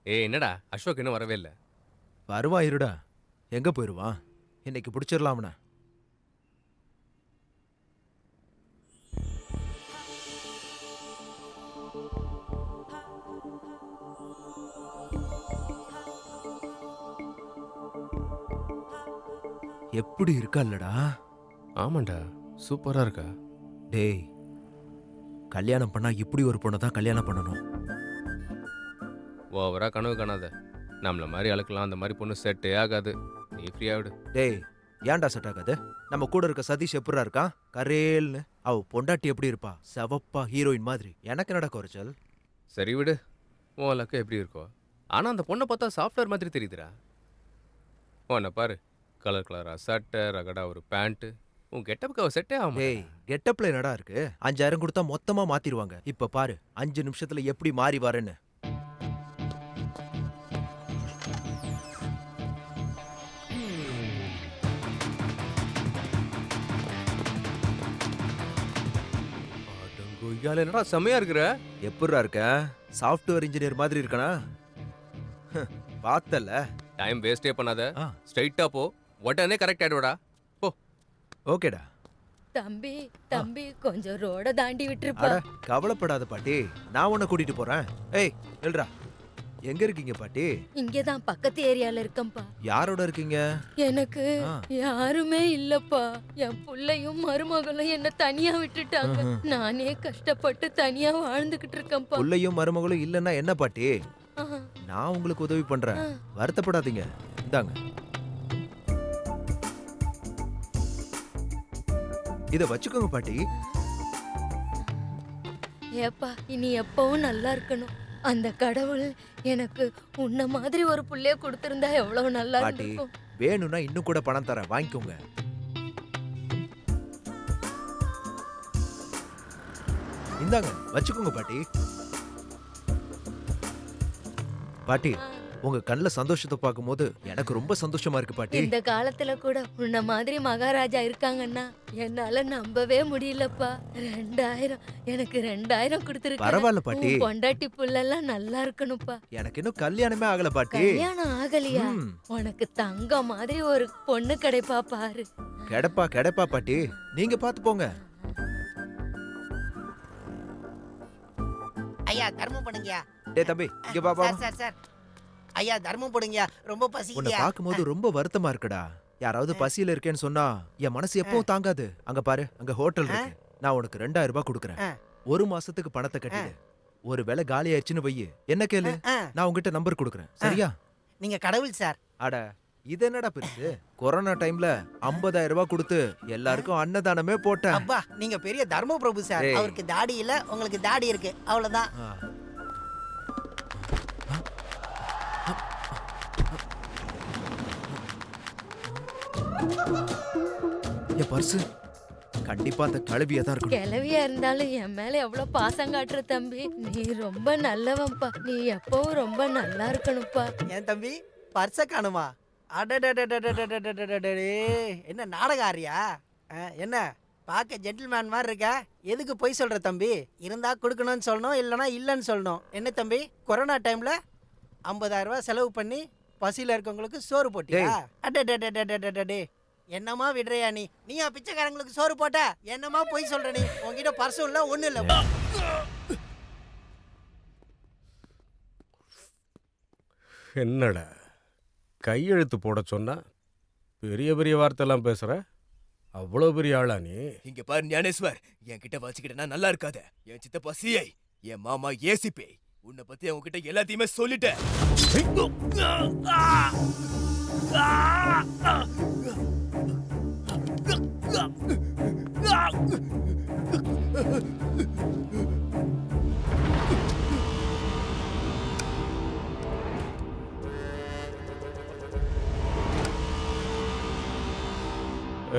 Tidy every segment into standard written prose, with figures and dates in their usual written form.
ஏய் என்னடா அசோக் இன்னும் வரவே இல்ல. வருவான் இருடா. எங்க போயிருவான்? இன்னைக்கு பிடிச்சிடலாம்னா. எப்படி இருக்கல்லடா? ஆமாண்டா, சூப்பரா இருக்கா. டேய், கல்யாணம் பண்ணா இப்படி ஒரு பொண்ணை தான் கல்யாணம் பண்ணணும். ஓவரா கனவு காணாத. நம்மள மாதிரி ஆளுக்கெல்லாம் அந்த மாதிரி பொண்ணு செட்டே ஆகாது. நீ ஃப்ரீயா விடு. டேய், ஏன்டா செட் ஆகாது? நம்ம கூட இருக்க சதீஷ் எப்படிடா இருக்கான்? கரேல்னு. அவ பொண்டாட்டி எப்படி இருப்பா? செவப்பா ஹீரோயின் மாதிரி. எனக்கு என்னடா குறைச்சல்? சரி விடு. உன் லக்கு எப்படி இருக்கோ. ஆனா அந்த பொண்ணை பார்த்தா சாஃப்ட்வேர் மாதிரி தெரியுதுடா. உன்னை பாரு, கலர் கலரா சட்டை, ரகடா ஒரு பேண்ட். உன் கெட்டப்புக்கு அவ செட்டே ஆக டேய், மாட்டேன். கெட்டப்ல என்னடா இருக்கு? 5000 கொடுத்தா மொத்தமா மாத்திருவாங்க. இப்ப பாரு, 5 நிமிஷத்துல எப்படி மாறி வரேன்னு. அடங்கொய்யால என்னடா செம்மையா இருக்கிற. எப்படிடா இருக்க? சாஃப்ட்வேர் இன்ஜினியர் மாதிரி இருக்கனா? பார்த்தல. டைம் வேஸ்டே பண்ணாத. ஆ, ஸ்ட்ரைட்டா போ. உடனே கரெக்ட் ஆயிடுவாடா. போ. ஓகேடா. தம்பி தம்பி கொஞ்சம் ரோட தாண்டி விட்டுருப்பா. அட, கவலைப்படாத பாட்டி. நான் உன்னை கூட்டிட்டு போறேன். ஏய், நில்றா. எங்க இருக்கீங்க பாட்டி? இங்கதான் பக்கத்து ஏரியால இருக்கேன்பா. யாரோட இருக்கீங்க? எனக்கு ஆ. யாருமே இல்லப்பா. என் புள்ளையும் மருமகளும் என்ன தனியா விட்டுட்டாங்க. ம்ஹும். நானே கஷ்டப்பட்டு தனியா வாழ்ந்துகிட்டு இருக்கேன்பா. புள்ளையும் மருமகளும் இல்லன்னா என்ன பாட்டி? ஆஹா. நான் உங்களுக்கு உதவி பண்றேன். ஆ. வருத்தப்படாதீங்க. இந்தாங்க. இத வச்சுக்கோங்க பாட்டி. ஏப்பா இனி எப்பவும் நல்லா இருக்கணும். அந்த கடவுள் எனக்கு உன்ன மாதிரி ஒரு புள்ளைய கொடுத்திருந்தா எவ்வளவு நல்லா பாட்டி, இருந்திருக்கும். வேணும்னா இன்னும் கூட பணம் தரேன், வாங்கிக்கோங்க. இந்தாங்க, வச்சுக்கோங்க பாட்டி. பாட்டி, ஆ. உங்க கண்ணுல சந்தோஷத்தை பார்க்கும்போது எனக்கு ரொம்ப சந்தோஷமா இருக்கு பாட்டி. இந்த காலத்துல கூட உன்ன மாதிரி மகாராஜா இருக்காங்கன்னா என்னால நம்பவே முடியலப்பா. 2000 எனக்கு 2000 கொடுத்திருக்க. பரவாயில்ல பாட்டி. பொண்டாட்டி புள்ளெல்லாம் நல்லா இருக்கணும்ப்பா. எனக்கு இன்னும் கல்யாணமே ஆகல பாட்டி. கல்யாணம் ஆகலையா? ம். உனக்கு தங்கம் மாதிரி ஒரு பொண்ணு கிடைப்பா பாரு. கிடைப்பா கிடைப்பா பாட்டி. நீங்க பாத்து போங்க. ஐயா தர்மம் பண்ணுங்கயா. டேய் தம்பி, இங்க பாப்பா. சார் சார் சார் ஐயா தர்மம் போடுங்கயா, ரொம்ப உன்னை பசிக்குதுயா. பார்க்கும்போது ரொம்ப வருத்தமா இருக்குடா. யாராவது பசியில இருக்கேன்னு சொன்னா என் மனசு எப்பவும் தாங்காது. அங்க பாரு, அங்க ஹோட்டல் இருக்கு. நான் உனக்கு 2000 ரூபாய் கொடுக்கறேன். ஆ. ஒரு மாசத்துக்கு பணத்தை கட்டிடு. ஒரு வேளை காலி ஆயிடுச்சுன்னு வையு, என்ன கேளு, ஆ, நான் உங்ககிட்ட நம்பர் கொடுக்கறேன். சரியா? நீங்க கடவுள் சார். அட, இது என்னடா பெருசு? கொரோனா டைம்ல 50000 ரூபாய் கொடுத்து எல்லாருக்கும் அன்னதானமே போட்டேன். அப்பா நீங்க பெரிய தர்ம பிரபு சார். ஏய். அவருக்கு தாடி இல்ல, உங்களுக்கு தாடி இருக்கு, அவ்வளவுதான். ஆ. என் பர்சு கண்டிப்பா அந்த கழுவியா தான் இருக்கணும். கிளவியா இருந்தாலும் என் மேல எவ்வளவு பாசம் காட்டுற தம்பி. நீ ரொம்ப நல்லவன்பா. நீ எப்பவும் ரொம்ப நல்லா இருக்கணும்ப்பா. ஏன் தம்பி பர்ஸ காணுமா? அடடடடடடடடடடடடே. என்ன நாடகம் ஆறியா? என்ன பார்க்க ஜென்டில்மேன் மாதிரி இருக்க? எதுக்கு பொய் சொல்ற தம்பி? இருந்தா கொடுக்கணும்னு சொல்லணும், இல்லைன்னா இல்லைன்னு சொல்லணும். என்ன தம்பி கொரோனா டைம்ல 50000 ரூபாய் செலவு பண்ணி பசியில இருக்கவங்களுக்கு சோறு போட்டியா? அடடடடடடடே. என்னமா விடுறியா நீ? நீயா பிச்சைக்காரங்களுக்கு சோறு போட்ட? என்னமா பொய் சொல்ற நீ? உன்கிட்ட பர்சும் இல்ல, ஒண்ணும் இல்ல. என்னடா கையெழுத்து போட சொன்னா பெரிய பெரிய வார்த்தைலாம் பேசுற? அவ்வளோ பெரிய ஆளா நீ? இங்க பாரு ஞானேஸ்வர், என்கிட்ட வச்சுக்கிட்டனா நல்லா இருக்காத. என் சித்தப்பா சிஐ, என் மாமா ஏசிபி, உன்னை பத்தி அவங்க கிட்ட எல்லாத்தையுமே சொல்லிட்டேன்.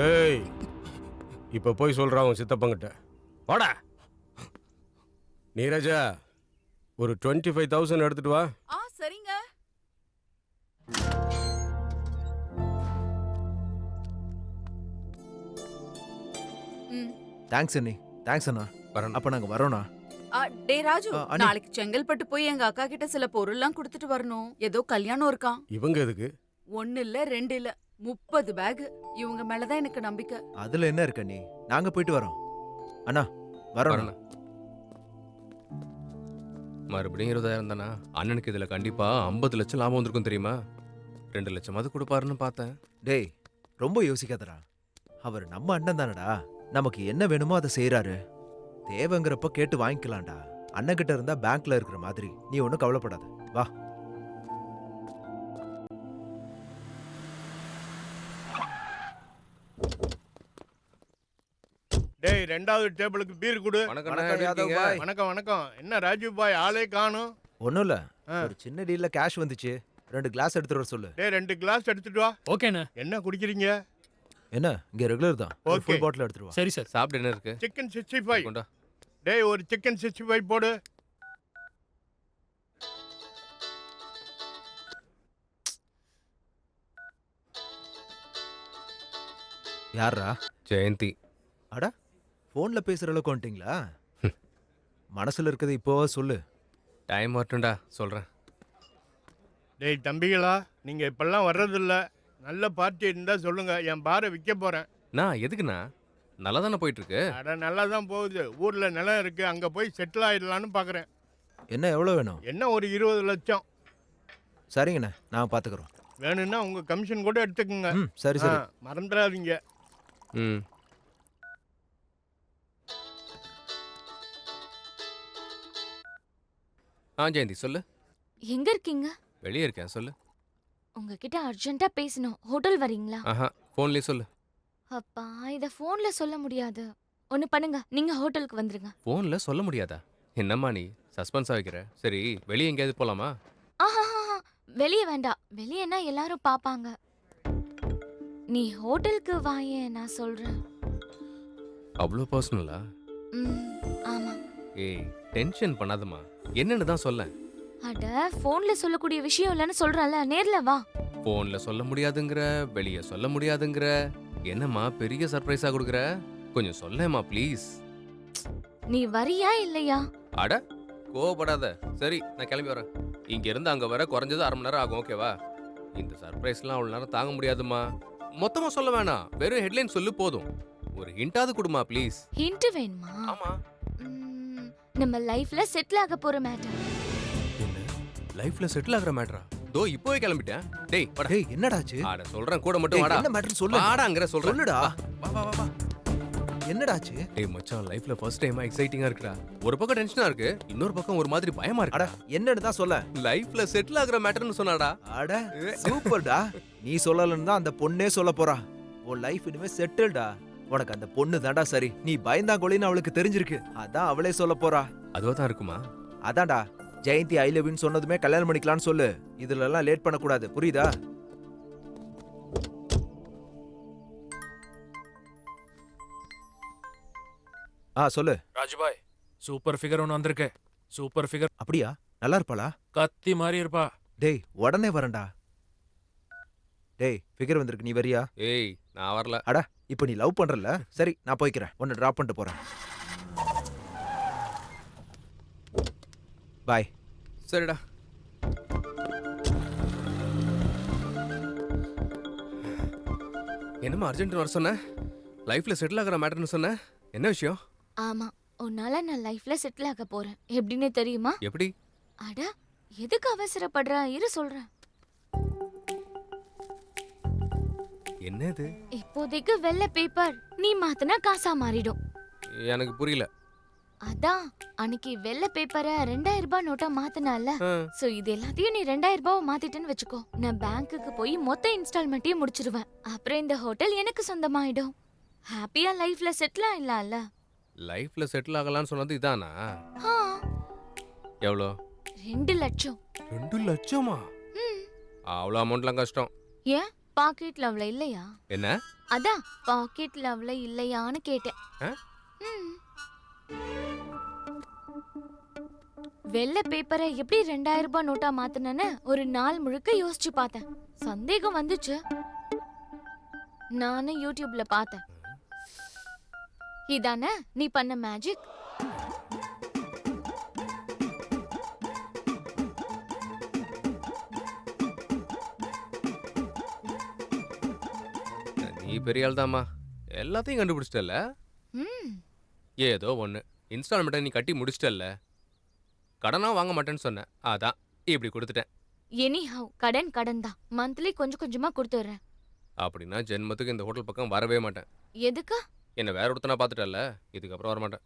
ஏய், இப்ப போய் சொல்றான் உன் சித்தப்பங்கிட்ட. வாடா நீரஜா, ஒரு 25,000 எடுத்துட்டு வா. சரிங்க. தேங்க்ஸ் அண்ணி. தேங்க்ஸ் அண்ணா. வரணும். அப்ப நாங்க வரோண்ணா. டே ராஜு, அண்ணி. நாளைக்கு செங்கல்பட்டு போய் எங்க அக்கா கிட்ட சில பொருள்லாம் கொடுத்துட்டு வரணும். ஏதோ கல்யாணம் இருக்கான். இவங்க எதுக்கு? 1 இல்ல 2 இல்ல 30 பேக். இவங்க மேலதான் எனக்கு நம்பிக்கை. அதுல என்ன இருக்க நீ? நாங்க போயிட்டு வரோம். அண்ணா வரோம். வரணும். மறுபடியும் 20,000 தானா? அண்ணனுக்கு இதுல கண்டிப்பா 50 லட்சம் லாபம் வந்திருக்கும் தெரியுமா? 2 லட்சமாவது கொடுப்பாருன்னு பார்த்தேன். டேய் ரொம்ப யோசிக்காதடா. அவர் நம்ம அண்ணன் தானடா. நமக்கு என்ன வேணுமோ அதை செய்யறாரு. தேவைங்கிறப்ப கேட்டு வாங்கிக்கலாம்டா. அண்ணன் கிட்ட இருந்தா பேங்க்ல இருக்கிற மாதிரி. நீ ஒன்றும் கவலைப்படாத. வா. டேய், 2வது டேபிளுக்கு பீர் குடு. வணக்கம் வணக்கம், எப்படி யாதவ் இருக்கீங்க? பாய். வணக்கம் வணக்கம். என்ன ராஜீவ் பாய் ஆளே காணும்? ஒன்றும் இல்ல, ஆ. ஒரு சின்ன டீல்ல கேஷ் வந்துச்சு. 2 கிளாஸ் எடுத்துட்டு வர சொல்லு. டேய் 2 கிளாஸ் எடுத்துட்டு வா. ஓகேண்ணே. என்ன குடிக்கிறீங்க? என்ன இங்க ரெகுலர் தான். ஒரு Okay. ஃபுல் பாட்டில் எடுத்துட்டு வா. சரி சார். சாப்பிட என்ன இருக்கு? சிக்கன் 65. கொண்டா. டேய் ஒரு சிக்கன் 65 போடு. யாரா? ஜெயந்தி. அட ஃபோன்ல பேசுற அளவுக்கு வந்துட்டீங்களா? மனசுல இருக்கிறது இப்போ சொல்லு. டைம் வரட்டும்டா சொல்றேன். டேய் தம்பிகளா, நீங்க இப்பெல்லாம் வர்றதில்ல. நல்ல பார்ட்டி இருந்தா சொல்லுங்க. என் பாரை விற்க போறேன். நான் எதுக்குண்ணா? நல்லா தானே போயிட்டு இருக்கு. அட நல்லா தான் போகுது. ஊர்ல நிலம் இருக்கு, அங்க போய் செட்டில் ஆயிடலான்னு பாக்குறேன். என்ன எவ்வளோ வேணும்? என்ன ஒரு 20 லட்சம் சரிங்கண்ணே, நான் பாத்துக்கிறோம். வேணும்னா உங்க கமிஷன் கூட எடுத்துக்கோங்க. ம் சரி சரி. மறந்துடாதீங்க. ம். ஜெயந்தி சொல்லு. எங்க இருக்கீங்க? வெளியே இருக்கேன் சொல்லு. உங்ககிட்ட அர்ஜென்ட்டா பேசணும். ஹோட்டல் வரீங்களா? ஆஹா ஃபோன்லயே சொல்லு. அப்பா இத ஃபோன்ல சொல்ல முடியாது. ஒன்னு பண்ணுங்க, நீங்க ஹோட்டலுக்கு வந்துருங்க. ஃபோன்ல சொல்ல முடியாதா? என்னம்மா நீ சஸ்பென்ஸா வைக்கிற? சரி வெளியே எங்கேயாவது போலாமா? ஆஹா வெளியே வேண்டாம். வெளியேனா எல்லாரும் பாப்பாங்க. நீ ஹோட்டலுக்கு வாயே, நான் சொல்றேன். அவ்வளோ பர்சனலா? ஆமா. ஏய் டென்ஷன் பண்ணாதம்மா. என்னன்னு தான் சொல்ல. அட ஃபோன்ல சொல்லக்கூடிய விஷயம் இல்லைன்னு சொல்றல, நேர்ல வா. ஃபோன்ல சொல்ல முடியாதுங்கிற, வெளியே சொல்ல முடியாதுங்கிற. என்னம்மா பெரிய சர்ப்ரைஸா கொடுக்குற? கொஞ்சம் சொல்லேம்மா ப்ளீஸ். நீ வரியா இல்லையா? அட கோவப்படாத. சரி நான் கிளம்பி வரேன். இங்க இருந்து அங்க வர குறைஞ்சது 1/2 மணி நேரம் ஆகும். ஓகேவா? இந்த சர்ப்ரைஸ்லாம் அவ்வளோ நேரம் தாங்க முடியாதும்மா. மொத்தமா சொல்ல வேணாம், வெறும் ஹெட்லைன் சொல்லு போதும். ஒரு ஹிண்டாவது கொடுமா ப்ளீஸ். ஹிண்ட் வேணுமா? ஆமா. நம்ம லைஃப்ல செட்டில் ஆக போற மேட்டர். என்ன லைஃப்ல செட்டில் ஆகுற மேட்டரா? தோ இப்போவே கிளம்பிட்டேன். டேய் வாடா. டேய் என்னடாச்சு? ஆட சொல்றேன் கூட மட்டும் டேய், வாடா. என்ன மேட்டர் சொல்லு. வாடாங்கற சொல்றேன். சொல்லுடா. வா வா வா வா. என்னடாச்சு? டேய் மச்சான் லைஃப்ல ஃபர்ஸ்ட் டைமா எக்ஸைட்டிங்கா இருக்குடா. ஒரு பக்கம் டென்ஷனா இருக்கு, இன்னொரு பக்கம் ஒரு மாதிரி பயமா அட இருக்குடா. என்னன்னு தான் சொல்ல. லைஃப்ல செட்டில் ஆகுற மேட்டர்னு சொன்னாடா. அட சூப்பர்டா. நீ சொல்லலன்னு தான் அந்த பொண்ணே சொல்ல போறா. உன் லைஃப் இனிமே செட்டில்டா. உனக்கு அந்த பொண்ணு தான்டா சரி. நீ பயந்தாங்கொழின்னு அவளுக்கு தெரிஞ்சிருக்கு. அதான் அவளே சொல்ல போறா. அதுவா தான் இருக்குமா? அதான்டா ஜெயந்தி ஐ லவ் யூன்னு சொன்னதுமே கல்யாணம் பண்ணிக்கலாம்னு சொல்லு. இதுல எல்லாம் லேட் பண்ண கூடாது, புரியுதா? சொல்லு. ராஜுபாய், சூப்பர் ஃபிகர் ஒன்று வந்திருக்கு. Super figure. அப்படியா? நல்லா இருப்பாளா? கத்தி மாதிரி இருப்பா. டேய் உடனே வரேன்டா. டேய் ஃபிகர் வந்திருக்கு, நீ வரியா? ஏய் நான் வரல. அட இப்போ நீ லவ் பண்றல, சரி நான் போய்க்கிறேன். உன்னை டிராப் பண்ணிட்டு போறேன். பாய். சரிடா. என்னம்மா அர்ஜென்ட் வர சொன்ன? லைஃப்ல செட்டில் ஆகுற மேட்டர்னு சொன்ன? என்ன விஷயம்? ஆமா, உன்னால நான் லைஃப்ல செட்டில் ஆக போறேன். எப்படின்னு தெரியுமா? எப்படி? அட எதுக்கு அவசரப்படுற? இரு சொல்றேன். என்னது? இப்போதைக்கு வெள்ளை பேப்பர், நீ மாத்தினா காசா மாறிடும். எனக்கு புரியல. அதான் அன்னைக்கு வெள்ளை பேப்பரை 2000 ரூபாய் நோட்டா மாத்தினால. சோ இது எல்லாத்தையும் நீ 2000 ரூபாய் மாத்திட்டேன்னு வச்சுக்கோ. நான் பேங்க்குக்கு போய் மொத்த இன்ஸ்டால்மெண்ட்டையும் முடிச்சிருவேன். அப்புறம் இந்த ஹோட்டல் எனக்கு சொந்தமாயிடும். ஹாப்பியா லைஃப்ல செட்டில் ஆயிடலாம்ல. லைஃப்ல செட்டில் ஆகலாம்னு சொன்னது இதானா? ஆ, எவ்வளோ? 2 லட்சம். 2 லட்சமா? அவ்வளோ அமௌண்ட்லாம் கஷ்டம். ஏன் பாக்கெட்ல அவ்வளவு இல்லையா? என்ன? அதான் பாக்கெட்ல அவ்வளவு இல்லையான்னு கேட்டேன். ஆ? ம். வெள்ளை பேப்பரை எப்படி 2000 ரூபாய் நோட்டா மாத்தினேன்னு ஒரு நாள் முழுக்க யோசிச்சு பார்த்தேன். சந்தேகம் வந்துச்சு. நானும் யூடியூப்ல பார்த்தேன். இதானே நீ பண்ண மேஜிக்? பெரிய ஆள் தாம்மா. எல்லாத்தையும் கண்டுபிடிச்சிட்டல்ல. ம் ஏதோ ஒன்று, இன்ஸ்டால்மெண்ட்டை நீ கட்டி முடிச்சிட்டல்ல. கடனா வாங்க மாட்டேன்னு சொன்னேன், அதான் இப்படி கொடுத்துட்டேன். எனி ஹவ் கடன் கடன் தான். மந்த்லி கொஞ்சம் கொஞ்சமா கொடுத்துட்றேன். அப்படின்னா ஜென்மத்துக்கு இந்த ஹோட்டல் பக்கம் வரவே மாட்டேன். எதுக்கு? என்ன வேற ஒருத்தனா பார்த்துட்டல்ல, இதுக்கப்புறம் வரமாட்டேன்.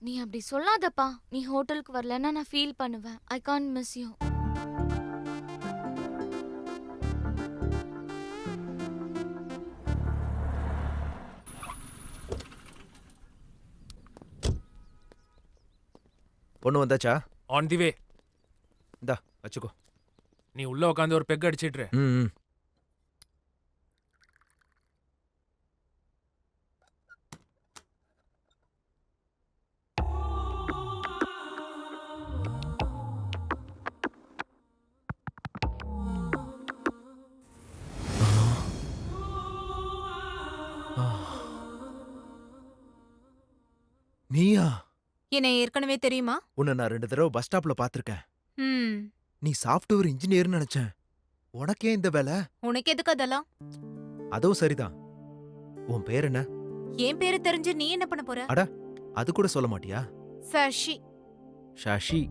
நீ அப்படி சொல்லாதப்பா. நீ ஹோட்டலுக்கு வரலன்னா நான் ஃபீல் பண்ணுவேன். I can't miss you. பொண்ணு வந்தாச்சா? ஆன் தி வே. இந்தா வச்சுக்கோ. நீ உள்ள உட்காந்து ஒரு பெக் அடிச்சிட்டு ம் ம். நீயா? என்னை ஏற்கனவே தெரியுமா? உன்னை நான் 2 தடவை பஸ் ஸ்டாப்ல பார்த்திருக்கேன். ம். நீ சாஃப்ட்வேர் இன்ஜினியர்னு நினைச்சேன். உனக்கே இந்த வேலை? உனக்கு எதுக்கு அதெல்லாம்? அதுவும் சரிதான். உன் பேர் என்ன? என் பேரு தெரிஞ்சு நீ என்ன பண்ண போற? அது கூட சொல்ல மாட்டியா? சஷி. ஷஷி,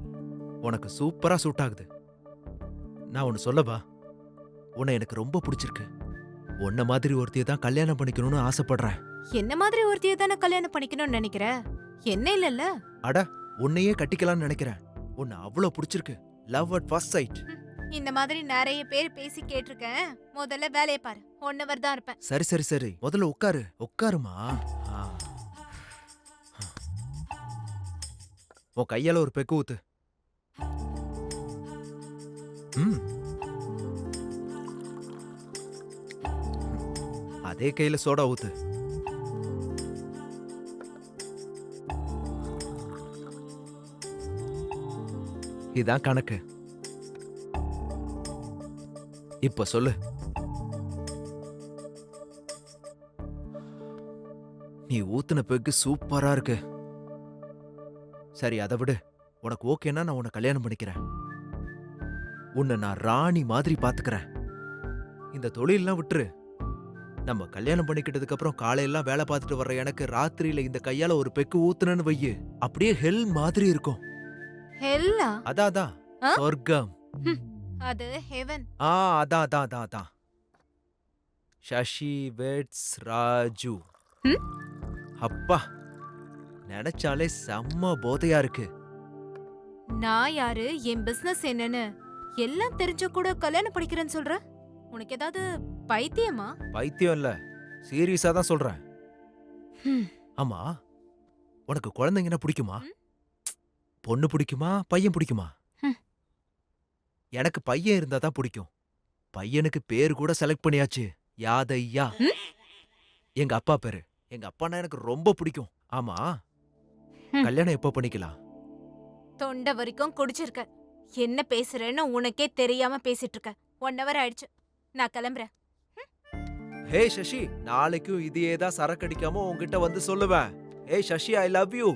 உனக்கு சூப்பரா சூட் ஆகுது. நான் ஒன்னு சொல்லவா? உன்னை எனக்கு ரொம்ப பிடிச்சிருக்கு. உன்ன மாதிரி ஒருத்தியை தான் கல்யாணம் பண்ணிக்கணும்னு ஆசைப்படுறேன். என்ன மாதிரி ஒருத்திய தானே கல்யாணம் பண்ணிக்கணும்னு நினைக்கிற? என்ன இல்லல்ல? உன்னையே கட்டிக்கலாம்னு நினைக்கிறேன். உன்னை அவ்வளவு பிடிச்சிருக்கு. Love at first sight. இந்த மாதிரி நிறைய பேர் பேசி கேட்டிருக்கேன். முதல்ல வேலையை பாரு. 1 hour தான் இருப்பேன். சரி சரி சரி, முதல்ல உட்காரு. உட்காருமா. உன் கையால ஒரு பெக்கு ஊத்து. ம். அதே கையில சோடா ஊத்து. இதான் கணக்கு. இப்ப சொல்லு, நீ ஊத்துன பெக்கு சூப்பரா இருக்கு. சரி அதை விடு. உனக்கு ஓகேனா நான் உன்னை கல்யாணம் பண்ணிக்கிறேன். உன்னை நான் ராணி மாதிரி பாத்துக்கிறேன். இந்த தொழிலெல்லாம் விட்டுரு. நம்ம கல்யாணம் பண்ணிக்கிட்டதுக்கு அப்புறம் காலையெல்லாம் வேலை பார்த்துட்டு வர்ற எனக்கு ராத்திரியில இந்த கையால ஒரு பெக்கு ஊத்துனன்னு வையு, அப்படியே ஹெல் மாதிரி இருக்கும். ஹெல்லா? அதான் ஆ? சொர்க்கம். அது ஹெவன். அதான். சஷி வெட்ஸ் ராஜு. ம்? அப்பா, நினைச்சாலே செம்ம போதையா இருக்கு. நான் யாரு, என் பிசினஸ் என்னன்னு எல்லாம் தெரிஞ்ச கூட கல்யாணம் பண்ணிக்கிறேன்னு சொல்ற? உனக்கு ஏதாவது பைத்தியமா? பைத்தியம் இல்ல, சீரியஸா தான் சொல்றேன். ம். ஆமா, உனக்கு குழந்தைங்கன்னா பிடிக்குமா? ம். பொண்ணு பிடிக்குமா, பையன் பிடிக்குமா? ம். எனக்கு பையன் இருந்தா தான் பிடிக்கும். பையனுக்கு பேர் கூட செலக்ட் பண்ணியாச்சு. யாதையா. ம். எங்க அப்பா பேரு. எங்க அப்பானா எனக்கு ரொம்ப பிடிக்கும். ஆமா, ம். கல்யாணம் எப்போ பண்ணிக்கலாம்? தொண்டை வரைக்கும் குடிச்சிருக்க. என்ன பேசுறேன்னு உனக்கே தெரியாம பேசிட்டு இருக்க. 1 hour ஆயிடுச்சு. நான் கிளம்புறேன். ஹே சசி, நாளைக்கும் இதையே தான் சரக்கு அடிக்காம உன்கிட்ட வந்து சொல்லுவேன். ஏய் சசி, ஐ லவ் யூ.